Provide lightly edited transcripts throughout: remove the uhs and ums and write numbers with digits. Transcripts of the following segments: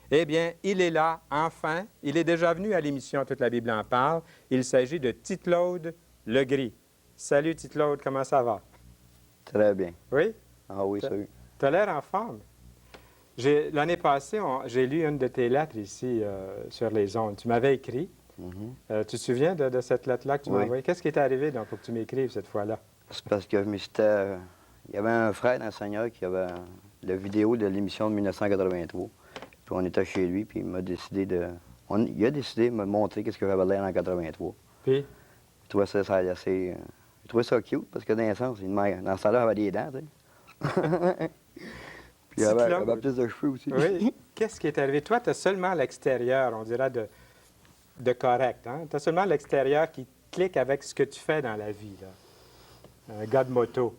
Eh bien, il est là, enfin. Il est déjà venu à l'émission Toute la Bible en parle. Il s'agit de Tite-Claude Legris. Salut Tite-Claude, comment ça va? Très bien. Oui? Ah oui, salut. Tu as l'air en forme. L'année passée, j'ai lu une de tes lettres ici sur les ondes. Tu m'avais écrit. Mhm. Tu te souviens de cette lettre-là que tu m'as Oui. envoyée? Qu'est-ce qui est arrivé donc pour que tu m'écrives cette fois-là? C'est parce que il y avait un frère dans le Seigneur qui avait la vidéo de l'émission de 1983. Puis on était chez lui, puis il m'a décidé de. Il a décidé de me montrer qu'est-ce que j'avais l'air en 83. Puis? Je trouvais ça assez. Je trouvais ça cute, parce que dans un sens, dans ce temps-là, il avait des dents, tu sais. Puis il avait plus de cheveux aussi. Oui. Qu'est-ce qui est arrivé? Toi, tu as seulement l'extérieur, on dirait, de correct. Hein? Tu as seulement l'extérieur qui clique avec ce que tu fais dans la vie. Là. Un gars de moto.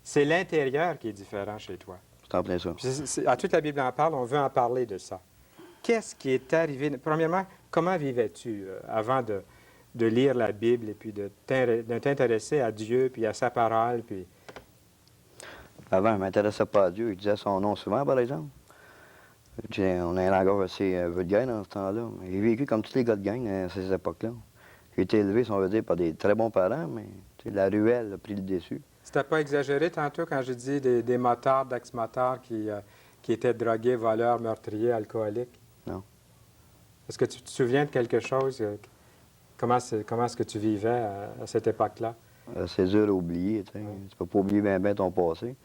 C'est l'intérieur qui est différent chez toi. C'est en plein ça. Puis à Toute la Bible en parle, on veut en parler de ça. Qu'est-ce qui est arrivé? Premièrement, comment vivais-tu avant de lire la Bible et puis de t'intéresser à Dieu, puis à sa parole, puis... Avant, je ne m'intéressais pas à Dieu. Je disais son nom souvent, par exemple. On a un langage assez vulgaire dans ce temps-là. J'ai vécu comme tous les gars de gang à ces époques-là. J'ai été élevé, si on veut dire, par des très bons parents, mais la ruelle a pris le dessus. C'était pas exagéré tantôt quand j'ai dit des motards, d'ex-motards qui étaient drogués, voleurs, meurtriers, alcooliques? Non. Est-ce que tu te souviens de quelque chose? Comment est-ce que tu vivais à cette époque-là? C'est dur à oublier, tu sais. Ouais. Tu peux pas oublier bien ton passé.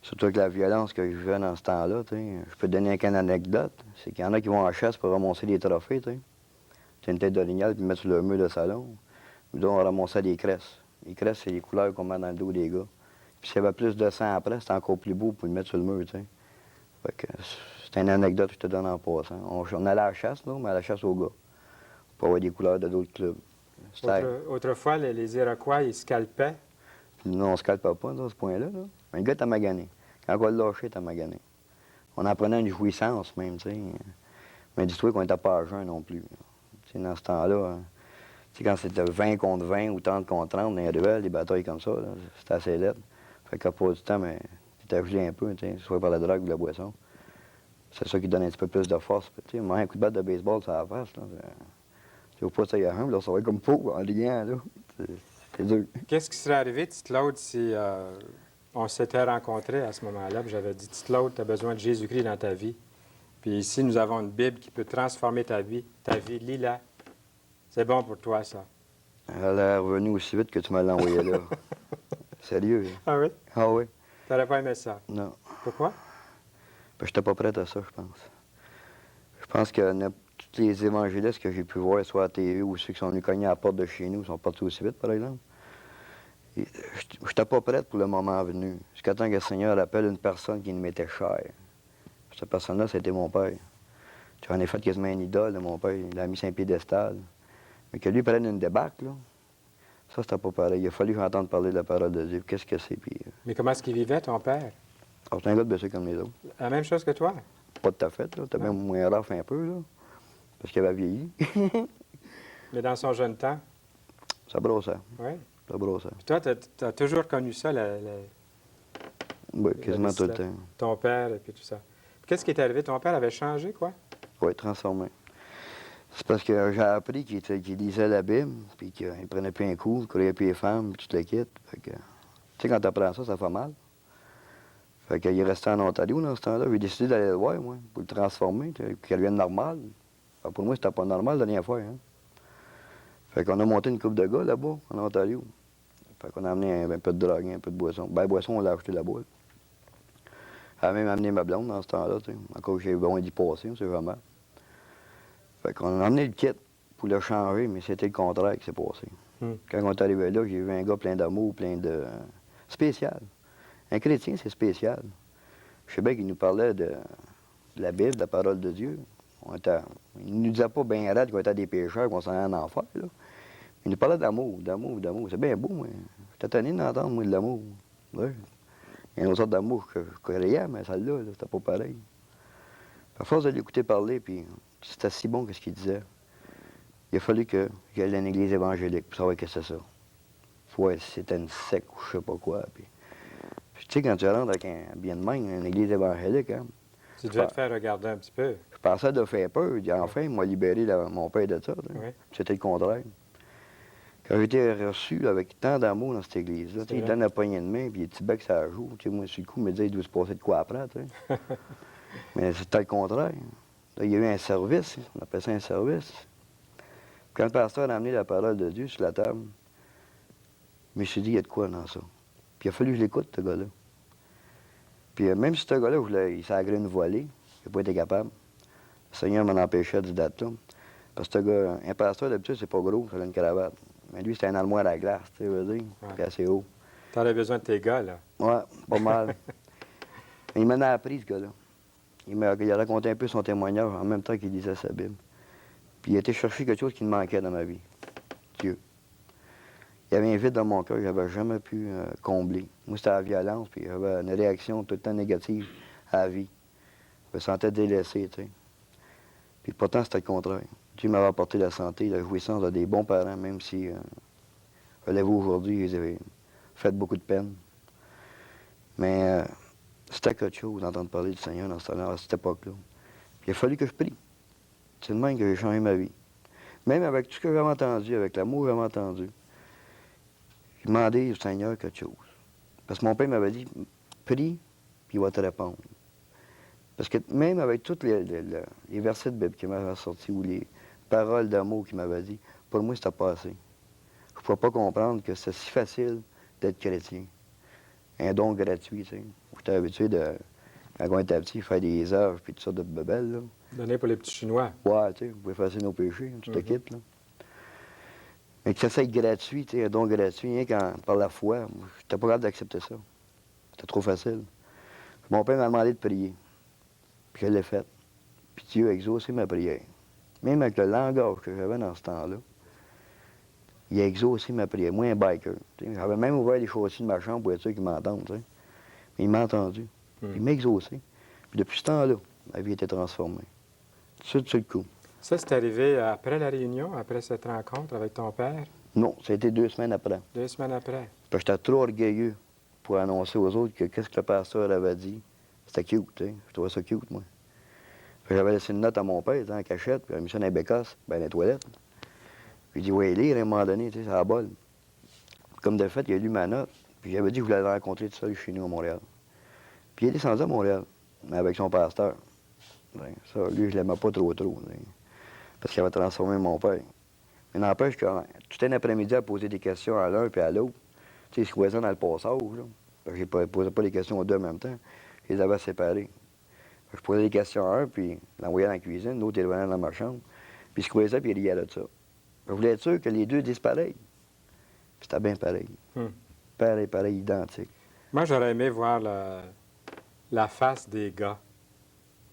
Surtout avec la violence que je vivais dans ce temps-là, tu sais. Je peux te donner une anecdote. C'est qu'il y en a qui vont à la chasse pour ramasser des trophées, tu sais. Tu as une tête d'orignal puis mettre sur le mur de salon. Nous autres, on ramassait des cresses. Les cresses, c'est les couleurs qu'on met dans le dos des gars. Puis s'il y avait plus de sang après, c'était encore plus beau pour le mettre sur le mur, tu sais. Fait que c'est une anecdote que je te donne en passant. On allait à la chasse, là, mais à la chasse aux gars. Pour avoir des couleurs de d'autres clubs. Autrefois, les Iroquois, ils scalpaient. Non, on ne se calpe pas dans ce point-là. Là. Un gars t'a magané. Quand on va le lâcher, t'as magané. On en prenait une jouissance même, tu sais. Mais dis-toi qu'on n'était pas à jeun non plus. T'sais, dans ce temps-là, quand c'était 20 contre 20 ou 30 contre 30 dans les ruelles, des batailles comme ça, c'était assez laid. Fait qu'à pas du temps, mais t'étais gelé un peu, soit par la drogue ou la boisson. C'est ça qui donne un petit peu plus de force. Tu sais, un coup de batte de baseball, ça la face. Tu vois pas ça, il y a un, là, ça va être comme faux en liant, là. C'est dur. Qu'est-ce qui serait arrivé, Tite-Claude, si on s'était rencontrés à ce moment-là, puis j'avais dit, Tite-Claude, tu as besoin de Jésus-Christ dans ta vie. Puis ici, nous avons une Bible qui peut transformer ta vie. Lis-la. C'est bon pour toi, ça. Elle est revenue aussi vite que tu me l'as envoyé là. Sérieux? Ah oui? Ah oui? Tu n'aurais pas aimé ça? Non. Pourquoi? Ben, j'étais pas prête à ça, je pense. Je pense que tous les évangélistes que j'ai pu voir, soit à TV ou ceux qui sont venus cogner à la porte de chez nous, sont partis aussi vite, par exemple. Je n'étais pas prête pour le moment venu. Jusqu'à temps que le Seigneur appelle une personne qui m'était chère. Cette personne-là, c'était mon père. J'en ai fait quasiment une idole de mon père. Il a mis sur un piédestal. Mais que lui prenne une débarque, là, ça, c'était pas pareil. Il a fallu que j'entende parler de la parole de Dieu. Qu'est-ce que c'est? Puis, Mais comment est-ce qu'il vivait, ton père? c'est un gars de blessé comme les autres. La même chose que toi? Pas tout à fait, là. T'as même moins rough un peu, là. Parce qu'il avait vieilli. Mais dans son jeune temps? Ça brossait. Oui. Ça brossait. Puis toi, tu as toujours connu ça, Oui, quasiment tout le temps. ton père et puis tout ça. Puis qu'est-ce qui est arrivé? Ton père avait changé, quoi? Oui, transformé. C'est parce que j'ai appris qu'il lisait la Bible, puis qu'il prenait plus un coup, il courait plus les femmes, puis tout le kit. Fait que, tu sais, quand t'apprends ça, ça fait mal. Fait qu'il est resté en Ontario dans ce temps-là. J'ai décidé d'aller le voir, moi, pour le transformer, qu'il devienne normal. Fait pour moi, c'était pas normal la dernière fois, hein. Fait qu'on a monté une coupe de gars là-bas, en Ontario. Fait qu'on a amené un peu de drogue, un peu de boisson. Ben, boisson, on l'a acheté là-bas. Elle a même amené ma blonde dans ce temps-là, tu sais. Encore que j'ai besoin d'y passer, c'est vraiment. Fait qu'on a amené le kit pour le changer, mais c'était le contraire qui s'est passé. Quand on est arrivé là, j'ai vu un gars plein d'amour, plein de... spécial. Un chrétien, c'est spécial. Je sais bien qu'il nous parlait de la Bible, de la parole de Dieu. Il ne nous disait pas bien raide qu'on était des pécheurs, qu'on s'en allait en enfer, là. Il nous parlait d'amour, d'amour, d'amour. C'est bien beau, mais j'étais tanné d'entendre, moi, de l'amour. Ouais. Il y a une autre sorte d'amour que je croyais, mais celle-là, c'était pas pareil. À force de l'écouter parler, puis c'était si bon que ce qu'il disait. Il a fallu que j'aille à une église évangélique pour savoir que c'est ça. Ouais, c'était une secte ou je sais pas quoi. Puis tu sais, quand tu rentres avec un bien de même, une église évangélique, hein, Tu devais te faire regarder un petit peu. Je pensais de faire peur. Il dit, enfin, il m'a libéré mon père de ça. Oui. C'était le contraire. Quand j'ai été reçu là, avec tant d'amour dans cette église-là, C'est il vrai. donne la poignée de main, puis il petit bec ça joue. Moi, sur le coup, il me disait, il doit se passer de quoi après. Mais c'était le contraire. Là, il y a eu un service, on appelle ça un service. Quand le pasteur a amené la parole de Dieu sur la table, je me suis dit, il y a de quoi dans ça? Puis il a fallu que je l'écoute, ce gars-là. Puis même si ce gars-là, il s'est une volée, il n'a pas été capable. Le Seigneur m'en empêchait de date là. Parce que ce gars, un pasteur, d'habitude, c'est pas gros, ça a une cravate. Mais lui, c'était un armoire à glace, tu sais, veux dire, puis assez haut. Tu aurais besoin de tes gars, là. Ouais, pas mal. Mais il m'en a appris, ce gars-là. Il a raconté un peu son témoignage en même temps qu'il lisait sa Bible. Puis il a été chercher quelque chose qui me manquait dans ma vie. Dieu. Il y avait un vide dans mon cœur que j'avais jamais pu combler. Moi, c'était la violence, puis j'avais une réaction tout le temps négative à la vie. Je me sentais délaissé, tu sais. Puis pourtant, c'était le contraire. Dieu m'avait apporté la santé, la jouissance de des bons parents, même si, je l'avoue aujourd'hui, ils avaient fait beaucoup de peine. Mais c'était quelque chose d'entendre parler du Seigneur à cette époque-là. Puis il a fallu que je prie. C'est de même que j'ai changé ma vie. Même avec tout ce que j'avais entendu, avec l'amour que j'avais entendu, j'ai demandé au Seigneur quelque chose. Parce que mon père m'avait dit, prie, puis il va te répondre. Parce que même avec tous les versets de Bible qui m'avaient sortis ou les paroles d'amour qu'il m'avait dit, pour moi, c'était pas assez. Je ne pouvais pas comprendre que c'est si facile d'être chrétien. Un don gratuit, tu sais. J'étais habitué de, quand on était petit, faire des œuvres puis toutes sortes de bebelles, là. Donné pour les petits Chinois. Ouais, tu sais, vous pouvez effacer nos péchés, tu te quittes, là. Mais que ça soit gratuit, tu sais, un don gratuit, rien qu'en par la foi, j'étais pas capable d'accepter ça. C'était trop facile. Mon père m'a demandé de prier. Puis je l'ai fait. Puis Dieu a exaucé ma prière. Même avec le langage que j'avais dans ce temps-là, il a exaucé ma prière. Moi, un biker. J'avais même ouvert les chaussées de ma chambre pour être sûr qu'il m'entende. Mais il m'a entendu. Il m'a exaucé. Puis depuis ce temps-là, ma vie a été transformée. Tout de suite, le coup. Ça, c'est arrivé après la réunion, après cette rencontre avec ton père? Non, ça a été 2 semaines après. 2 semaines après? Parce que j'étais trop orgueilleux pour annoncer aux autres que qu'est-ce que le pasteur avait dit. C'était cute, tu sais. Je trouvais ça cute, moi. Fait que j'avais laissé une note à mon père, en cachette, puis j'avais mis ça dans les bécasses, ben dans les toilettes. Puis il dit, ouais, lire à un moment donné, tu sais, ça la bol. Comme de fait, il a lu ma note, puis j'avais dit que je voulais le rencontrer tout seul chez nous à Montréal. Puis il est descendu à Montréal, avec son pasteur. Ben, ça, lui, je l'aimais pas trop, parce qu'il avait transformé mon père. Mais n'empêche que tout un après-midi à poser des questions à l'un puis à l'autre, tu sais, ils se croisaient dans le passage, là. Parce que je ne posais pas les questions aux deux en même temps. Je les avais séparés. Je posais des questions à un, puis l'envoyais dans la cuisine, l'autre, il revenait dans ma chambre. Puis ils se croisaient, puis ils riaient de ça. Je voulais être sûr que les deux disent pareil. Puis c'était bien pareil. Pareil, identique. Moi, j'aurais aimé voir la face des gars,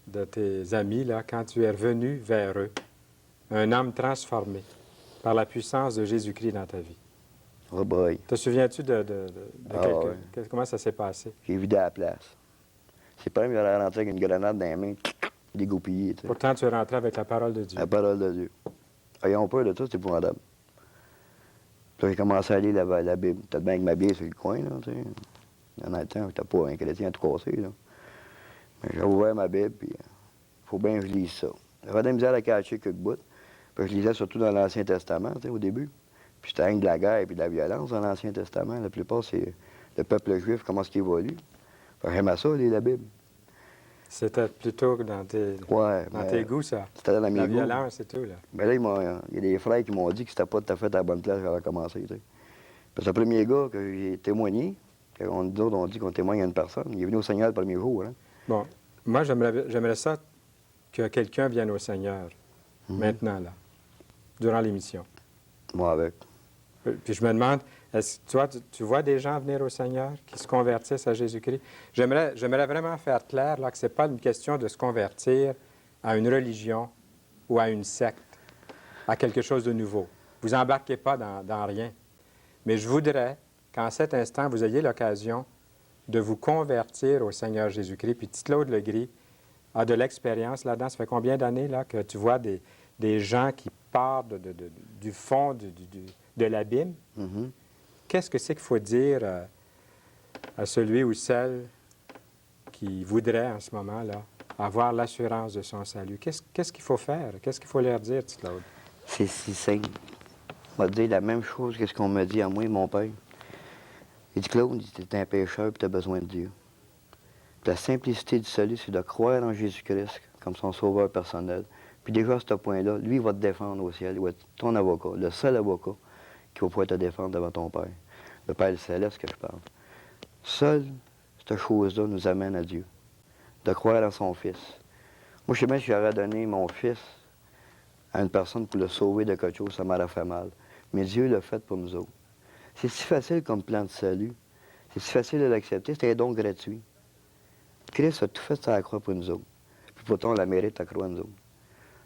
de tes amis, là, quand tu es revenu vers eux. Un homme transformé par la puissance de Jésus-Christ dans ta vie. Oh boy. Te souviens-tu de quelqu'un? Ouais. Comment ça s'est passé? J'ai vidé à la place. C'est pas même qu'il aurait rentré avec une grenade dans les mains, dégoupillé, tu sais. Pourtant, tu es rentré avec la parole de Dieu. La parole de Dieu. Ayons peur de ça, c'est épouvantable. Puis j'ai commencé à lire la Bible. Peut-être bien avec ma Bible sur le coin, là, tu sais. Il y en a le temps, j'étais pas un chrétien à tout casser, là. Mais j'ai ouvert ma Bible, puis faut bien que je lise ça. J'avais de la misère à cacher quelques bouts. Puis je lisais surtout dans l'Ancien Testament, tu sais, au début. Puis c'était rien de la guerre et de la violence dans l'Ancien Testament. La plupart, c'est le peuple juif, comment est-ce qu'il évolue. Fait que j'aimais ça, lire la Bible. C'était plutôt dans tes goûts, ça. C'était dans La mes goûts. violence et tout, là. Mais là, il y a des frères qui m'ont dit que c'était pas tout à fait à la bonne place que j'avais commencé, tu sais. Parce que le premier gars que j'ai témoigné, nous autres, on dit qu'on témoigne à une personne, il est venu au Seigneur le premier jour, hein. Bon, moi, j'aimerais ça que quelqu'un vienne au Seigneur, maintenant, là, durant l'émission. Moi avec. Puis je me demande, est-ce que toi, tu vois des gens venir au Seigneur qui se convertissent à Jésus-Christ? J'aimerais vraiment faire clair là, que ce n'est pas une question de se convertir à une religion ou à une secte, à quelque chose de nouveau. Vous embarquez pas dans rien. Mais je voudrais qu'en cet instant, vous ayez l'occasion de vous convertir au Seigneur Jésus-Christ. Puis Tite-Claude Legris a de l'expérience là-dedans. Ça fait combien d'années là, que tu vois des gens qui partent du fond de l'abîme? Qu'est-ce que c'est qu'il faut dire à celui ou celle qui voudrait en ce moment-là avoir l'assurance de son salut. Qu'est-ce qu'il faut faire? Qu'est-ce qu'il faut leur dire, petite Claude? C'est si simple. On va te dire la même chose que ce qu'on m'a dit à moi et mon père. Il dit, Claude, tu es un pécheur et tu as besoin de Dieu. La simplicité du salut, c'est de croire en Jésus-Christ comme son sauveur personnel. Puis déjà, à ce point-là, lui, il va te défendre au ciel. Il va être ton avocat, le seul avocat qui va pouvoir te défendre devant ton Père. Le Père céleste que je parle. Seule cette chose-là nous amène à Dieu. De croire en son Fils. Moi, je sais bien si j'aurais donné mon Fils à une personne pour le sauver de quelque chose, ça m'aurait fait mal. Mais Dieu l'a fait pour nous autres. C'est si facile comme plan de salut. C'est si facile de l'accepter. C'est un don gratuit. Christ a tout fait sur la croix pour nous autres. Puis pourtant, on la mérite, la croix, nous autres.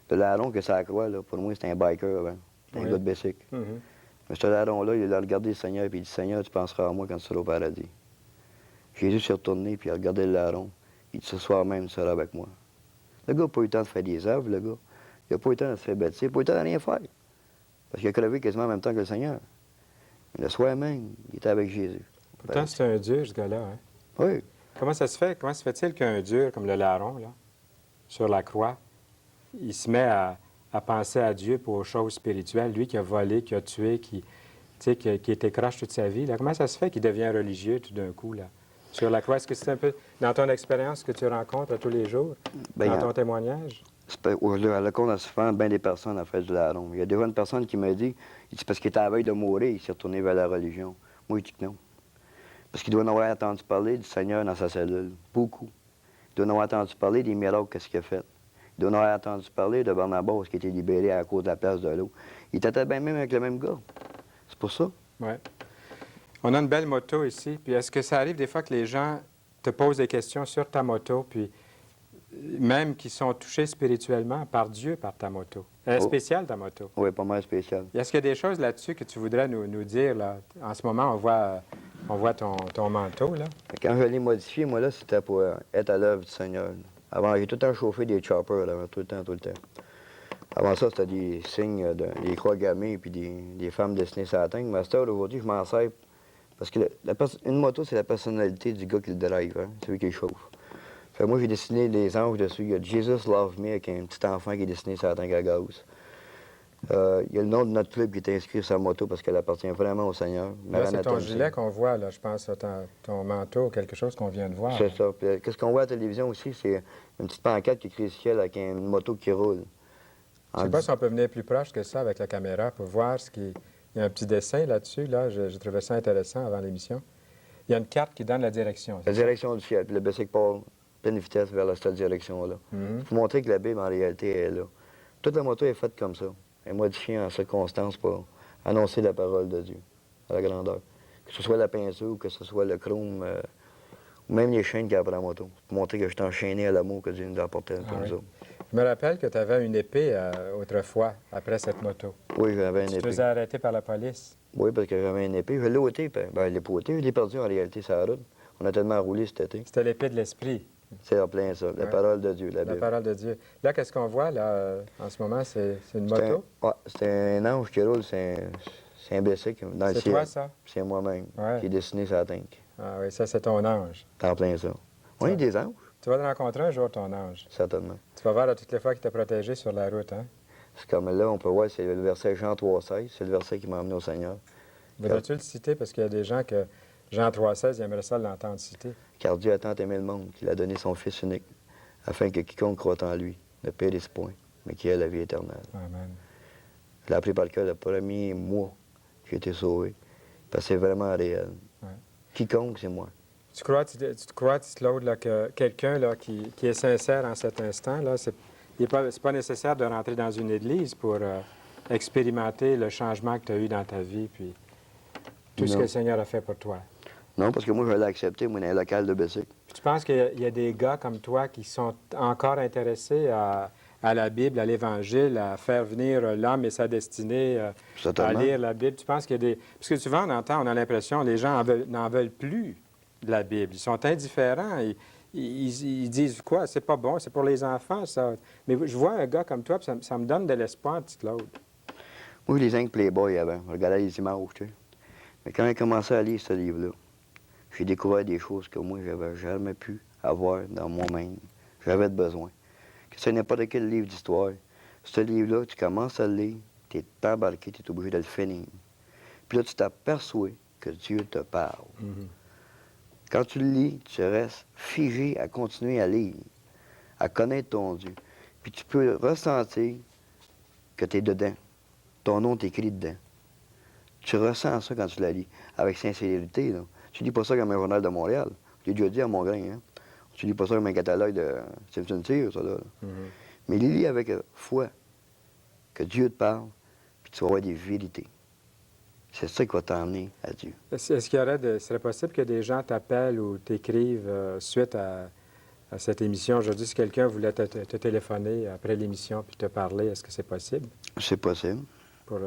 Le larron que ça la croix, là, pour moi, c'est un biker avant. C'est un Oui. gars de bicycle. Mais ce larron-là, il a regardé le Seigneur et il dit, Seigneur, tu penseras à moi quand tu seras au paradis. Jésus s'est retourné puis il a regardé le larron. Il dit, ce soir même, tu seras avec moi. Le gars n'a pas eu le temps de faire des œuvres, le gars. Il n'a pas eu le temps de se faire baptiser, il n'a pas eu le temps de rien faire. Parce qu'il a crevé quasiment en même temps que le Seigneur. Mais le soir même, il était avec Jésus. Pourtant, c'est un dur, ce gars-là. Hein? Oui. Comment ça se fait? Comment se fait-il qu'un dur comme le larron, là, sur la croix, il se met à penser à Dieu pour aux choses spirituelles, lui qui a volé, qui a tué, qui était croche toute sa vie, là. Comment ça se fait qu'il devient religieux tout d'un coup, là, sur la croix? Est-ce que c'est un peu dans ton expérience que tu rencontres tous les jours, Ben, dans ton témoignage? À la on a souvent bien des personnes à faire du larron. Il y a déjà une personne qui m'a dit, il dit parce qu'il était à la veille de mourir, il s'est retourné vers la religion. Moi, il dit que non. Parce qu'il doit en avoir entendu parler du Seigneur dans sa cellule. Beaucoup. Il doit en avoir entendu parler des miracles, qu'est-ce qu'il a fait. Il doit en avoir entendu parler de Barnabas qui a été libéré à cause de la place de l'eau. Il était bien même avec le même gars. C'est pour ça. Oui. On a une belle moto ici. Puis est-ce que ça arrive des fois que les gens te posent des questions sur ta moto, puis même qui sont touchés spirituellement par Dieu, par ta moto? Elle est spéciale, ta moto. Oui, pas mal spécial. Est-ce qu'il y a des choses là-dessus que tu voudrais nous dire, là? En ce moment, on voit ton manteau, là. Quand je l'ai modifié, moi, là, c'était pour être à l'œuvre du Seigneur. Avant, j'ai tout le temps chauffé des choppers, là, tout le temps. Avant ça, c'était des signes, des croix gammées puis des femmes dessinées sur la tête. Mais à cette heure d'aujourd'hui, je m'en sers parce que une moto, c'est la personnalité du gars qui le drive, hein, celui qui le chauffe. Fait que moi, j'ai dessiné des anges dessus. Il y a Jesus Love Me avec un petit enfant qui est dessiné sur la tank à gaz. Il y a le nom de notre club qui est inscrit sur la moto parce qu'elle appartient vraiment au Seigneur. Là, c'est ton gilet qu'on voit, là, je pense, ton manteau, quelque chose qu'on vient de voir. C'est ça. Puis, qu'est-ce qu'on voit à la télévision aussi, c'est une petite pancarte qui écrit le ciel avec une moto qui roule. Je ne sais pas si on peut venir plus proche que ça avec la caméra pour voir ce qui... Il y a un petit dessin là-dessus, là. J'ai trouvé ça intéressant avant l'émission. Il y a une carte qui donne la direction. La direction du ciel. Puis le bicycle part pleine vitesse vers cette direction-là. Pour montrer que la Bible, en réalité, est là. Toute la moto est faite comme ça. Elle est modifiée en circonstances pour annoncer la parole de Dieu à la grandeur. Que ce soit la peinture ou que ce soit le chrome, ou même les chaînes qu'il y a après la moto. Pour montrer que je suis enchaîné à l'amour que Dieu nous a apporté pour nous autres. Je me rappelle que tu avais une épée autrefois, après cette moto. Oui, j'avais une épée. Tu te faisais arrêter par la police. Oui, parce que j'avais une épée. Je l'ai ôté, ben, je l'ai pas ôté. Je l'ai perdu en réalité sur la route. On a tellement roulé cet été. C'était l'épée de l'esprit. C'est en plein ça, la parole de Dieu, la Bible. La parole de Dieu. Là, qu'est-ce qu'on voit, là, en ce moment? C'est une moto? C'est un ange qui roule, c'est un bicycle dans le ciel. C'est toi, ça? C'est moi-même Ouais. qui est dessiné sur la tank. Ah oui, ça, c'est ton ange. En plein ça. On est des anges, Tu vas le rencontrer un jour, ton ange. certainement. Tu vas voir là, toutes les fois qu'il t'a protégé sur la route, hein? C'est comme là, on peut voir, c'est le verset Jean 3,16. C'est le verset qui m'a amené au Seigneur. Voudrais-tu le citer? Parce qu'il y a des gens que Jean 3,16, ils aimeraient ça l'entendre citer. Car Dieu a tant aimé le monde qu'il a donné son Fils unique, afin que quiconque croit en lui ne périsse point, mais qu'il ait la vie éternelle. Amen. Je l'ai appris par le cœur le premier mois que j'ai été sauvé, parce que c'est vraiment réel. Ouais. Quiconque, c'est moi. Tu crois, Claude, là, que quelqu'un là, qui est sincère en cet instant, là, c'est pas nécessaire de rentrer dans une église pour expérimenter le changement que tu as eu dans ta vie, puis tout ce que Non. le Seigneur a fait pour toi. Non, parce que moi, je l'ai accepté, moi, dans un local de bicycle. Puis tu penses qu'il y a des gars comme toi qui sont encore intéressés à la Bible, à l'Évangile, à faire venir l'homme et sa destinée, à Certainement. lire la Bible? Tu penses qu'il y a des... Parce que souvent, on a l'impression que les gens n'en veulent plus de la Bible. Ils sont indifférents. Ils disent quoi? C'est pas bon, c'est pour les enfants, ça. Mais je vois un gars comme toi, puis ça me donne de l'espoir, petit Claude. Moi, je lisais un Playboy avant. Je regardais les images, tu sais. Mais quand j'ai commencé à lire ce livre-là, j'ai découvert des choses que moi, j'avais jamais pu avoir dans moi-même, J'avais besoin. Que ce n'est pas de quel livre d'histoire. Ce livre-là, tu commences à le lire, tu es embarqué, tu es obligé de le finir. Puis là, tu t'aperçois que Dieu te parle. Quand tu le lis, tu restes figé à continuer à lire, à connaître ton Dieu. Puis tu peux ressentir que tu es dedans. Ton nom est écrit dedans. Tu ressens ça quand tu la lis, avec sincérité. Là. Tu lis pas ça comme un journal de Montréal. Je l'ai déjà dit à mon grain. Hein? Tu lis pas ça comme un catalogue de Simpson Sears, ça là. Mais lis avec foi que Dieu te parle, puis tu vas avoir des vérités. C'est ça qui va t'emmener à Dieu. Est-ce qu'il y aurait serait possible que des gens t'appellent ou t'écrivent suite à cette émission aujourd'hui? Si quelqu'un voulait te téléphoner après l'émission puis te parler, est-ce que c'est possible? C'est possible. Pour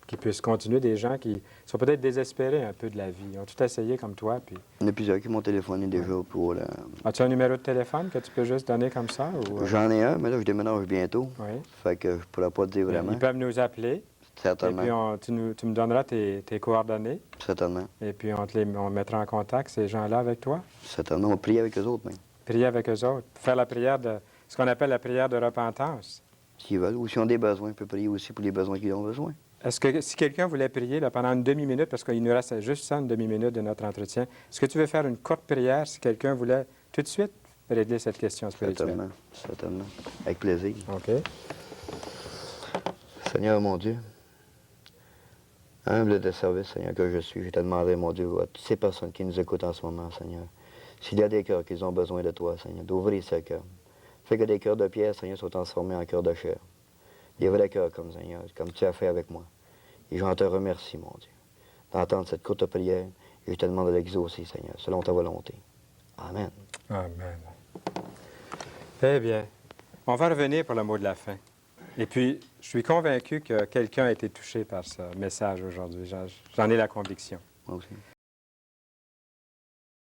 qu'ils puissent continuer, des gens qui sont peut-être désespérés un peu de la vie. Ils ont tout essayé comme toi. Puis... Il y en a plusieurs qui m'ont téléphoné déjà pour... As-tu un numéro de téléphone que tu peux juste donner comme ça? Ou... J'en ai un, mais là, je déménage bientôt. Oui. Fait que je ne pourrais pas te dire vraiment. Ils peuvent nous appeler. Certainement. Et puis, tu me donneras tes coordonnées. Certainement. Et puis, on mettra en contact ces gens-là avec toi. Certainement. On va prier avec eux autres, même. Prier avec eux autres. Faire la prière de... ce qu'on appelle la prière de repentance. S'ils veulent. Ou s'ils ont des besoins, on peut prier aussi pour les besoins qu'ils ont besoin. Est-ce que si quelqu'un voulait prier là, pendant une demi-minute, parce qu'il nous reste juste ça, une demi-minute de notre entretien, est-ce que tu veux faire une courte prière si quelqu'un voulait tout de suite régler cette question spirituelle? Certainement. Certainement. Avec plaisir. OK. Seigneur, mon Dieu, humble de service, Seigneur, que je suis, je te demanderai, mon Dieu, à toutes ces personnes qui nous écoutent en ce moment, Seigneur, s'il y a des cœurs qui ont besoin de toi, Seigneur, d'ouvrir ce cœur. Fais que des cœurs de pierre, Seigneur, soient transformés en cœurs de chair. Livre des cœurs comme Seigneur, comme tu as fait avec moi. Et je te remercie, mon Dieu, d'entendre cette courte prière et je te demande de l'exaucer, Seigneur, selon ta volonté. Amen. Amen. Eh bien, on va revenir pour le mot de la fin. Et puis, je suis convaincu que quelqu'un a été touché par ce message aujourd'hui. J'en ai la conviction. Moi aussi.